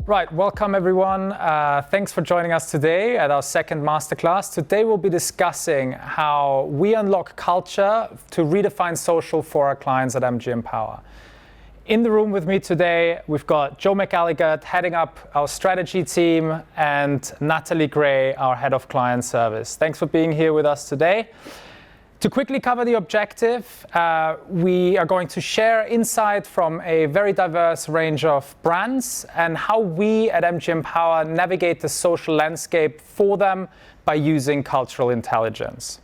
Right, welcome everyone. Thanks for joining us today at our second masterclass. Today we'll be discussing how we unlock culture to redefine social for our clients at MG Empower. In the room with me today, we've got Joe McElligott heading up our strategy team and Natalie Gray, our head of client service. Thanks for being here with us today. To quickly cover the objective, we are going to share insight from a very diverse range of brands and how we at MG Empower navigate the social landscape for them by using cultural intelligence.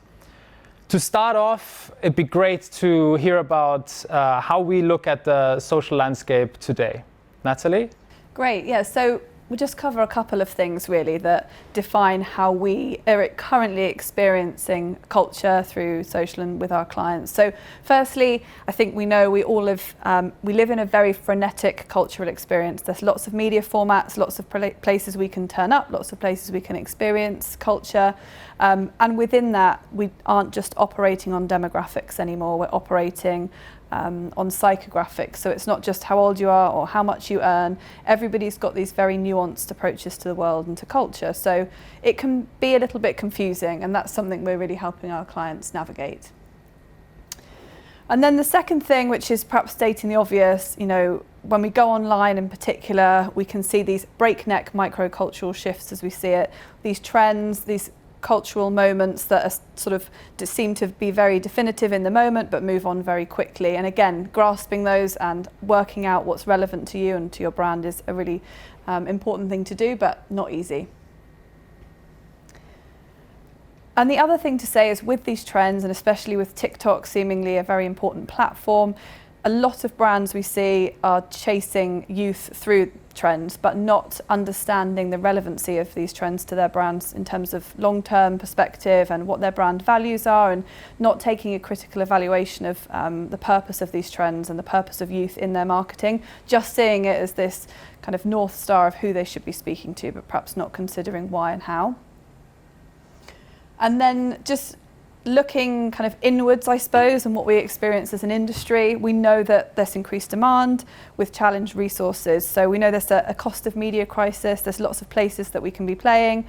To start off, it'd be great to hear about how we look at the social landscape today. Natalie? Great, yeah, so we'll just cover a couple of things really that define how we are currently experiencing culture through social and with our clients. So firstly, I think we know we live in a very frenetic cultural experience. There's lots of media formats, lots of places we can turn up, lots of places we can experience culture. And within that, we aren't just operating on demographics anymore, we're operating on psychographics. So it's not just how old you are or how much you earn. Everybody's got these very nuanced approaches to the world and to culture. So it can be a little bit confusing, and that's something we're really helping our clients navigate. And then the second thing, which is perhaps stating the obvious, when we go online in particular, we can see these breakneck microcultural shifts as we see it, these trends, these cultural moments that are seem to be very definitive in the moment but move on very quickly. And again, grasping those and working out what's relevant to you and to your brand is a really important thing to do, but not easy. And the other thing to say is with these trends, and especially with TikTok seemingly a very important platform, a lot of brands we see are chasing youth through trends, but not understanding the relevancy of these trends to their brands in terms of long-term perspective and what their brand values are, and not taking a critical evaluation of the purpose of these trends and the purpose of youth in their marketing, just seeing it as this kind of North Star of who they should be speaking to, but perhaps not considering why and how. And then just looking kind of inwards, I suppose, and what we experience as an industry, we know that there's increased demand with challenged resources. So we know there's a cost of media crisis. There's lots of places that we can be playing.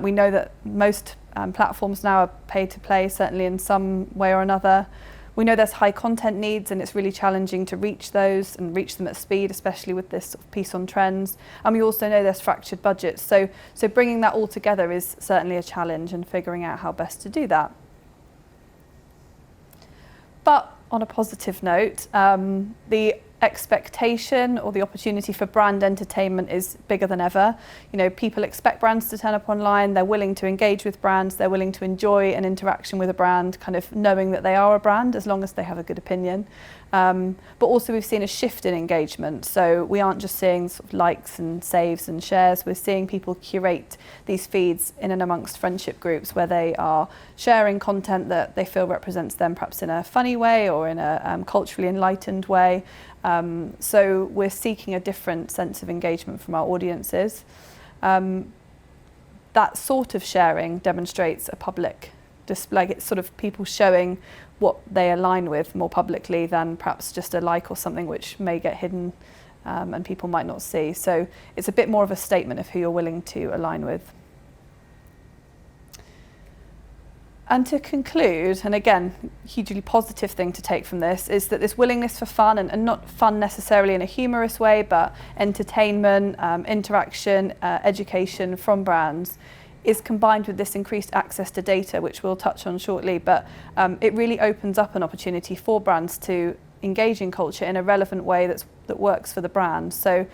We know that most platforms now are paid to play, certainly in some way or another. We know there's high content needs, and it's really challenging to reach those and reach them at speed, especially with this sort of piece on trends. And we also know there's fractured budgets. So bringing that all together is certainly a challenge, and figuring out how best to do that. But on a positive note, the expectation or the opportunity for brand entertainment is bigger than ever. People expect brands to turn up online, they're willing to engage with brands, they're willing to enjoy an interaction with a brand, kind of knowing that they are a brand as long as they have a good opinion. But also we've seen a shift in engagement. So we aren't just seeing sort of likes and saves and shares, we're seeing people curate these feeds in and amongst friendship groups where they are sharing content that they feel represents them, perhaps in a funny way or in a culturally enlightened way. So we're seeking a different sense of engagement from our audiences. That sort of sharing demonstrates a public display. It's sort of people showing what they align with more publicly than perhaps just a like or something which may get hidden and people might not see. So it's a bit more of a statement of who you're willing to align with. And to conclude, and again, hugely positive thing to take from this, is that this willingness for fun, and not fun necessarily in a humorous way, but entertainment, interaction, education from brands, is combined with this increased access to data, which we'll touch on shortly, but it really opens up an opportunity for brands to engage in culture in a relevant way that works for the brand. So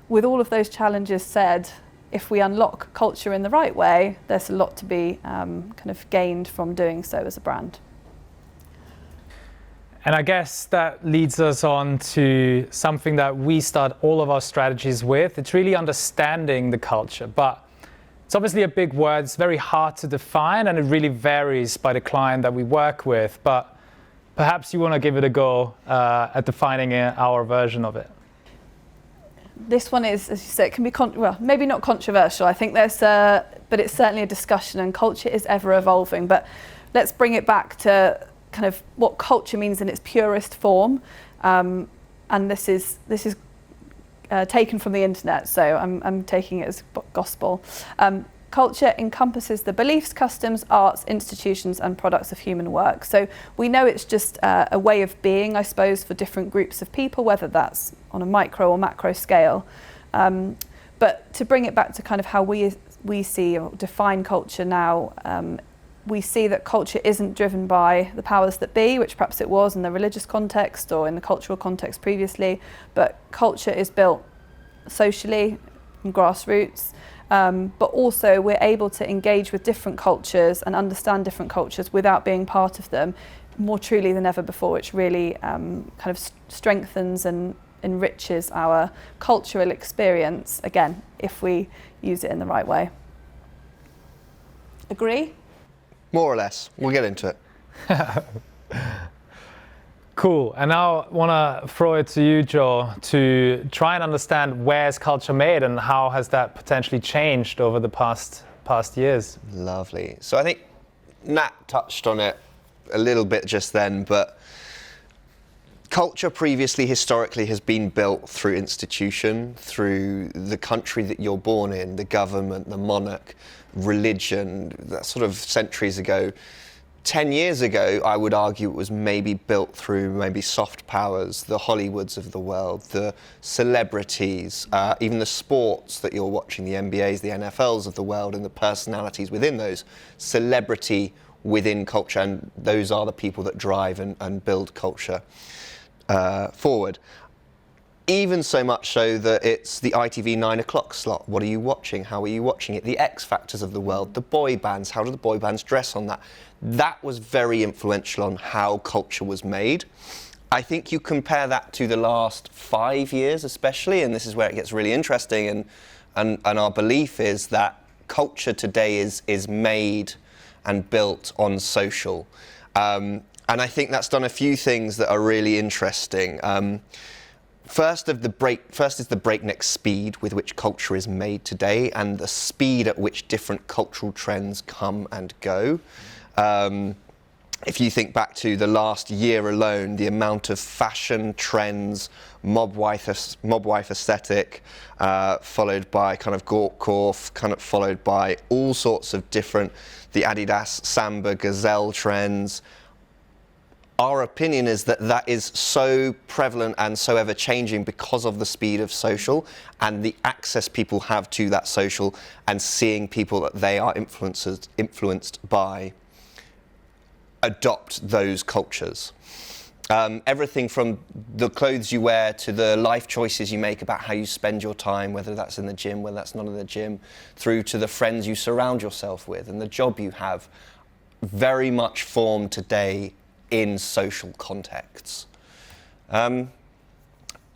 with all of those challenges said, if we unlock culture in the right way, there's a lot to be kind of gained from doing so as a brand. And I guess that leads us on to something that we start all of our strategies with. It's really understanding the culture, but it's obviously a big word. It's very hard to define, and it really varies by the client that we work with. But perhaps you want to give it a go at defining our version of it. This one is, as you say, it can be, maybe not controversial. I think but it's certainly a discussion, and culture is ever evolving. But let's bring it back to kind of what culture means in its purest form. And this is taken from the internet, so I'm taking it as gospel. Culture encompasses the beliefs, customs, arts, institutions and products of human work. So we know it's just a way of being, I suppose, for different groups of people, whether that's on a micro or macro scale. But to bring it back to kind of how we see or define culture now, we see that culture isn't driven by the powers that be, which perhaps it was in the religious context or in the cultural context previously, but culture is built socially, from grassroots. But also we're able to engage with different cultures and understand different cultures without being part of them more truly than ever before, which really kind of strengthens and enriches our cultural experience, again, if we use it in the right way. Agree? More or less. We'll get into it. Cool. And now I want to throw it to you, Joe, to try and understand where is culture made and how has that potentially changed over the past years. Lovely. So I think Nat touched on it a little bit just then, but culture previously, historically, has been built through institution, through the country that you're born in, the government, the monarch, religion, that sort of centuries ago. 10 years ago, I would argue it was maybe built through maybe soft powers, the Hollywoods of the world, the celebrities, even the sports that you're watching, the NBAs, the NFLs of the world, and the personalities within those. Celebrity within culture, and those are the people that drive and build culture forward. Even so much so that it's the ITV 9 o'clock slot. What are you watching? How are you watching it? The X Factors of the world, the boy bands, how do the boy bands dress on that? That was very influential on how culture was made. I think you compare that to the last 5 years especially, and this is where it gets really interesting, and our belief is that culture today is made and built on social. And I think that's done a few things that are really interesting. First is the breakneck speed with which culture is made today and the speed at which different cultural trends come and go. If you think back to the last year alone, the amount of fashion trends, mob wife aesthetic, followed by kind of gorkcore, kind of followed by all sorts of different, the Adidas, Samba, Gazelle trends. Our opinion is that that is so prevalent and so ever-changing because of the speed of social and the access people have to that social and seeing people that they are influenced by adopt those cultures. Everything from the clothes you wear to the life choices you make about how you spend your time, whether that's in the gym, whether that's not in the gym, through to the friends you surround yourself with and the job you have, very much formed today in social contexts. So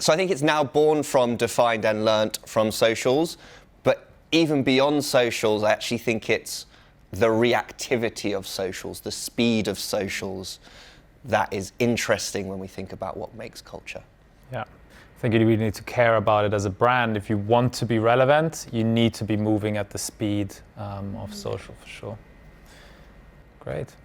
I think it's now born from, defined and learnt from socials, but even beyond socials, I actually think it's the reactivity of socials, the speed of socials that is interesting when we think about what makes culture. Yeah, I think you really need to care about it as a brand. If you want to be relevant, you need to be moving at the speed of social for sure. Great.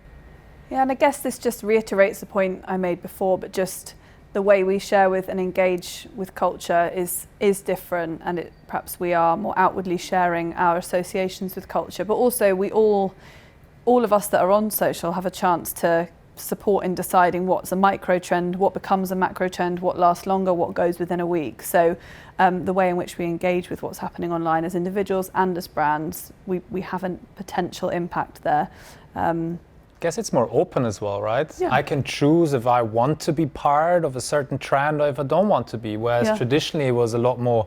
Yeah, and I guess this just reiterates the point I made before, but just the way we share with and engage with culture is different, and perhaps we are more outwardly sharing our associations with culture, but also we all of us that are on social have a chance to support in deciding what's a micro trend, what becomes a macro trend, what lasts longer, what goes within a week. So the way in which we engage with what's happening online as individuals and as brands, we have a potential impact there. Guess it's more open as well, right? Yeah. I can choose if I want to be part of a certain trend or if I don't want to be, whereas traditionally it was a lot more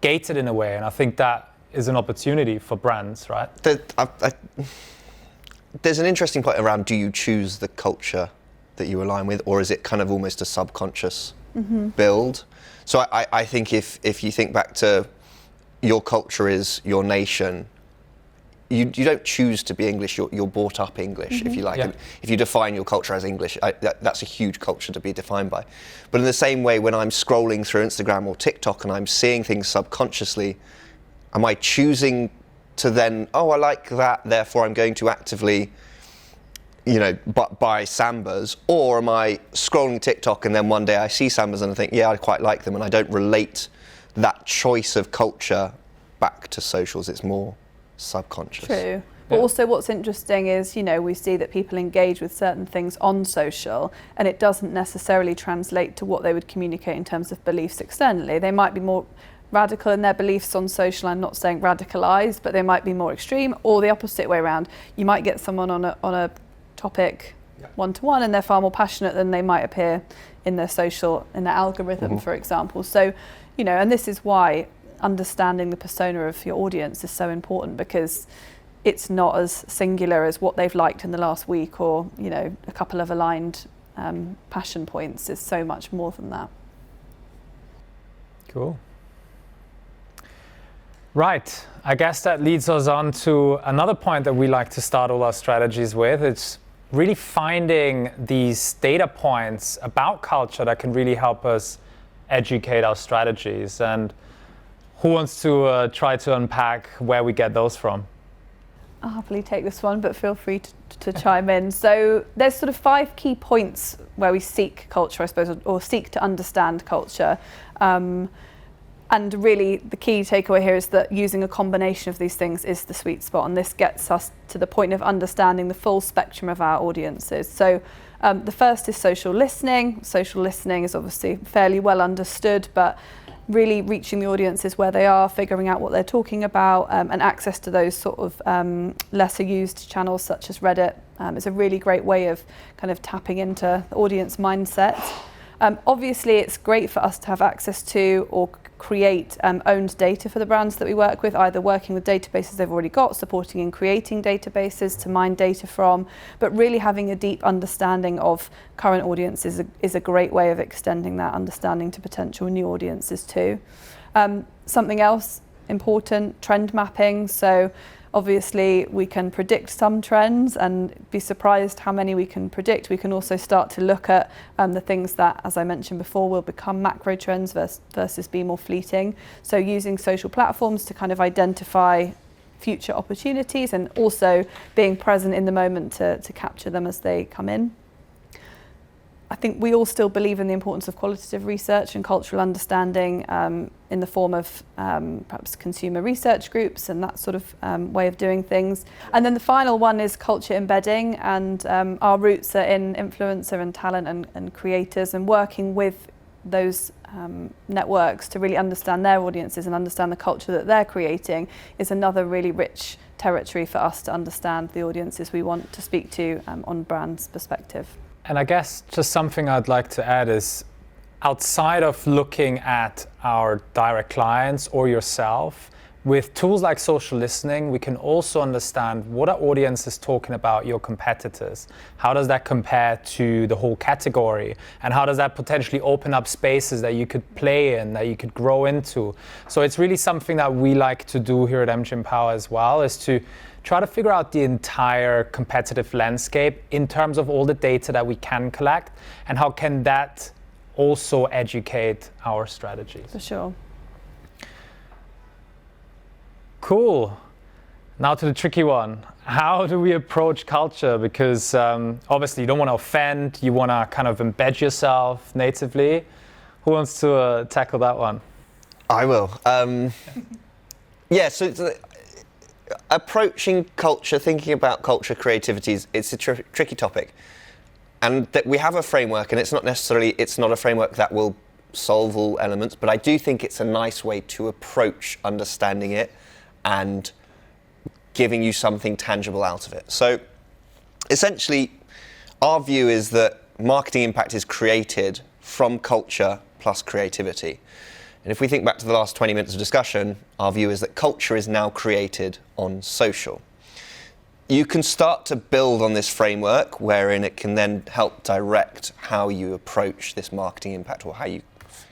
gated in a way, and I think that is an opportunity for brands, right? There's an interesting point around, do you choose the culture that you align with, or is it kind of almost a subconscious build? So I think if you think back to your culture is your nation, you don't choose to be English, you're brought up English, if you like. Yeah. And if you define your culture as English, that's a huge culture to be defined by. But in the same way, when I'm scrolling through Instagram or TikTok and I'm seeing things subconsciously, am I choosing to then, I like that, therefore I'm going to actively, buy Sambas? Or am I scrolling TikTok and then one day I see Sambas and I think, yeah, I quite like them, and I don't relate that choice of culture back to socials. It's more subconscious. True. But also what's interesting is, we see that people engage with certain things on social, and it doesn't necessarily translate to what they would communicate in terms of beliefs externally. They might be more radical in their beliefs on social. I'm not saying radicalised, but they might be more extreme, or the opposite way around. You might get someone on a topic one-to-one, and they're far more passionate than they might appear in their algorithm, for example. So, and this is why understanding the persona of your audience is so important, because it's not as singular as what they've liked in the last week, or a couple of aligned passion points. Is so much more than that. Cool. Right, I guess that leads us on to another point that we like to start all our strategies with. It's really finding these data points about culture that can really help us educate our strategies. And who wants to try to unpack where we get those from? I'll happily take this one, but feel free to chime in. So there's sort of 5 key points where we seek culture, I suppose, or seek to understand culture. And really the key takeaway here is that using a combination of these things is the sweet spot, and this gets us to the point of understanding the full spectrum of our audiences. So the first is social listening. Social listening is obviously fairly well understood, but really reaching the audiences where they are, figuring out what they're talking about, and access to those sort of lesser used channels such as Reddit is a really great way of kind of tapping into the audience mindset. Obviously, it's great for us to have access to or create owned data for the brands that we work with, either working with databases they've already got, supporting in creating databases to mine data from, but really having a deep understanding of current audiences is a great way of extending that understanding to potential new audiences too. Something else important, trend mapping. So obviously we can predict some trends and be surprised how many we can predict. We can also start to look at the things that, as I mentioned before, will become macro trends versus be more fleeting. So using social platforms to kind of identify future opportunities, and also being present in the moment to capture them as they come in. I think we all still believe in the importance of qualitative research and cultural understanding in the form of perhaps consumer research groups and that sort of way of doing things. And then the final one is culture embedding, and our roots are in influencer and talent and creators, and working with those networks to really understand their audiences and understand the culture that they're creating is another really rich territory for us to understand the audiences we want to speak to on brands' perspective. And I guess just something I'd like to add is, outside of looking at our direct clients or yourself, with tools like social listening, we can also understand what our audience is talking about your competitors. How does that compare to the whole category? And how does that potentially open up spaces that you could play in, that you could grow into? So it's really something that we like to do here at MG Empower as well, is to try to figure out the entire competitive landscape in terms of all the data that we can collect, and how can that also educate our strategies. For sure. Cool. Now to the tricky one. How do we approach culture? Because obviously you don't want to offend, you want to kind of embed yourself natively. Who wants to tackle that one? I will. So approaching culture, thinking about culture creativity, it's a tricky topic. And that we have a framework, and it's not a framework that will solve all elements, but I do think it's a nice way to approach understanding it and giving you something tangible out of it. So essentially, our view is that marketing impact is created from culture plus creativity. And if we think back to the last 20 minutes of discussion, our view is that culture is now created on social. You can start to build on this framework, wherein it can then help direct how you approach this marketing impact, or how you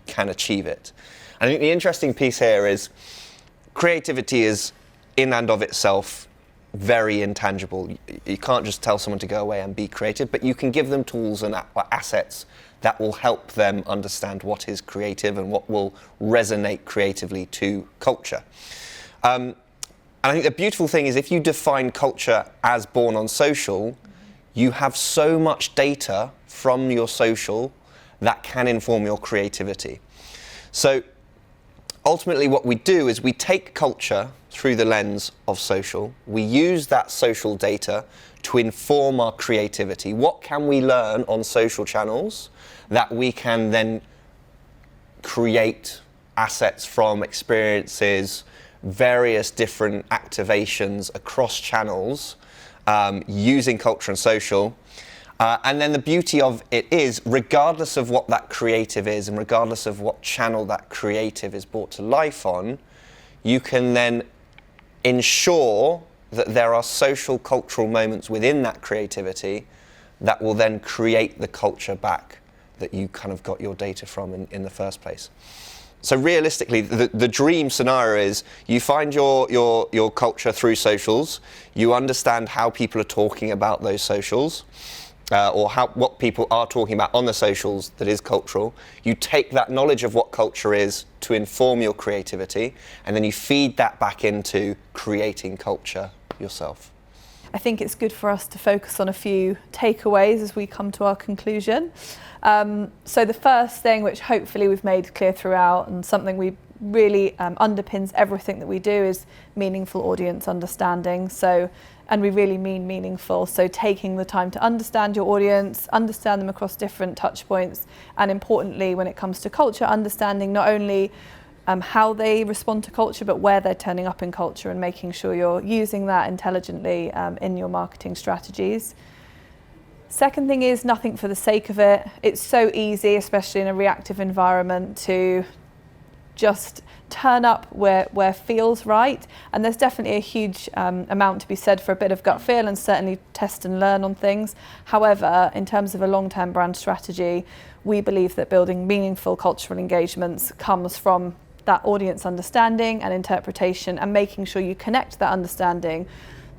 can achieve it. And I think the interesting piece here is creativity is, in and of itself, very intangible. You can't just tell someone to go away and be creative, but you can give them tools and assets that will help them understand what is creative and what will resonate creatively to culture. And I think the beautiful thing is, if you define culture as born on social, you have so much data from your social that can inform your creativity. So ultimately what we do is we take culture through the lens of social. We use that social data to inform our creativity. What can we learn on social channels that we can then create assets from, experiences, various different activations across channels using culture and social. And then the beauty of it is, regardless of what that creative is and regardless of what channel that creative is brought to life on, you can then ensure that there are social cultural moments within that creativity that will then create the culture back that you kind of got your data from in the first place. So realistically, the dream scenario is you find your culture through socials, you understand how people are talking about those socials, or what people are talking about on the socials that is cultural. You take that knowledge of what culture is to inform your creativity, and then you feed that back into creating culture yourself. I think it's good for us to focus on a few takeaways as we come to our conclusion. So the first thing, which hopefully we've made clear throughout, and something we really underpins everything that we do, is meaningful audience understanding. And we really mean meaningful. So taking the time to understand your audience, understand them across different touch points, and importantly, when it comes to culture, understanding not only how they respond to culture, but where they're turning up in culture, and making sure you're using that intelligently in your marketing strategies. Second thing is nothing for the sake of it. It's so easy, especially in a reactive environment, to just turn up where feels right, and there's definitely a huge amount to be said for a bit of gut feel and certainly test and learn on things. However, in terms of a long-term brand strategy, we believe that building meaningful cultural engagements comes from that audience understanding and interpretation, and making sure you connect that understanding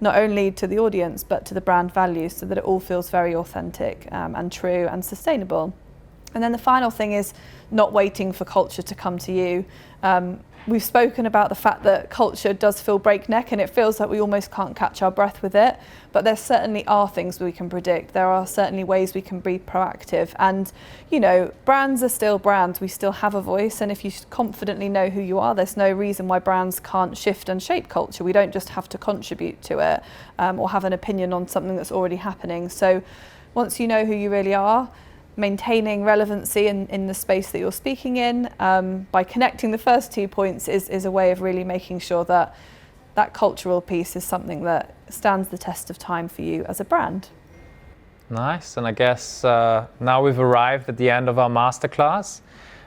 not only to the audience but to the brand values, so that it all feels very authentic and true and sustainable. And then the final thing is not waiting for culture to come to you. We've spoken about the fact that culture does feel breakneck, and it feels like we almost can't catch our breath with it, but there certainly are things we can predict. There are certainly ways we can be proactive, and brands are still brands. We still have a voice, and if you confidently know who you are, there's no reason why brands can't shift and shape culture. We don't just have to contribute to it or have an opinion on something that's already happening. So once you know who you really are, maintaining relevancy in the space that you're speaking in, by connecting the first 2 points is a way of really making sure that that cultural piece is something that stands the test of time for you as a brand. Nice, and I guess now we've arrived at the end of our masterclass.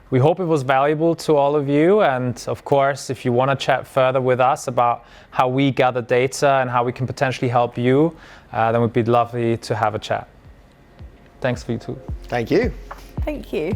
We hope it was valuable to all of you, and of course, if you want to chat further with us about how we gather data and how we can potentially help you, then we'd be lovely to have a chat. Thanks for you too. Thank you. Thank you.